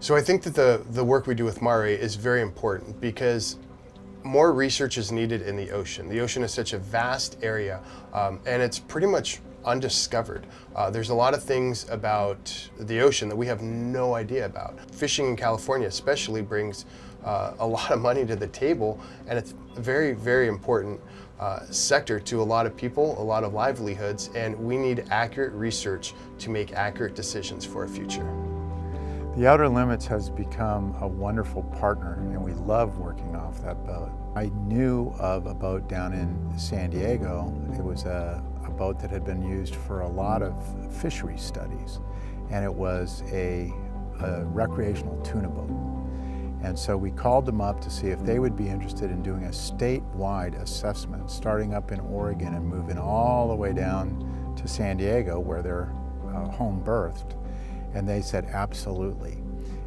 So I think that the work we do with MARE is very important because more research is needed in the ocean. The ocean is such a vast area, and it's pretty much undiscovered. There's a lot of things about the ocean that we have no idea about. Fishing in California especially brings a lot of money to the table, and it's a very, very important sector to a lot of people, a lot of livelihoods, and we need accurate research to make accurate decisions for a future. The Outer Limits has become a wonderful partner, and we love working off that boat. I knew of a boat down in San Diego. It was a boat that had been used for a lot of fishery studies, and it was a recreational tuna boat. And so we called them up to see if they would be interested in doing a statewide assessment, starting up in Oregon and moving all the way down to San Diego, where they're home birthed. And they said, absolutely.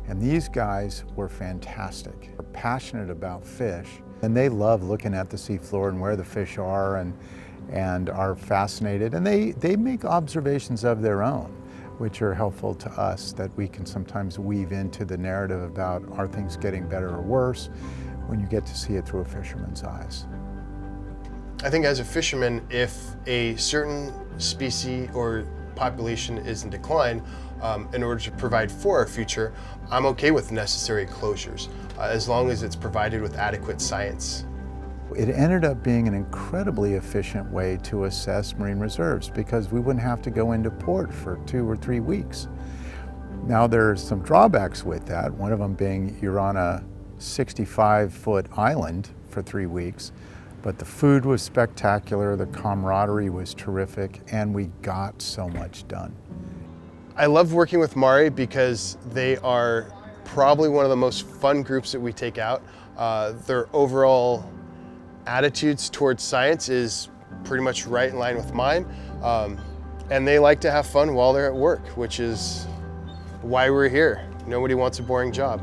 And these guys were fantastic. They're passionate about fish, and they love looking at the seafloor and where the fish are and are fascinated. And they make observations of their own, which are helpful to us, that we can sometimes weave into the narrative about, are things getting better or worse, when you get to see it through a fisherman's eyes. I think as a fisherman, if a certain species or population is in decline, in order to provide for our future, I'm okay with necessary closures, as long as it's provided with adequate science. It ended up being an incredibly efficient way to assess marine reserves because we wouldn't have to go into port for 2 or 3 weeks. Now there's some drawbacks with that, one of them being you're on a 65-foot island for 3 weeks, but the food was spectacular, the camaraderie was terrific, and we got so much done. I love working with MARE because they are probably one of the most fun groups that we take out. Their overall attitudes towards science is pretty much right in line with mine. And they like to have fun while they're at work, which is why we're here. Nobody wants a boring job.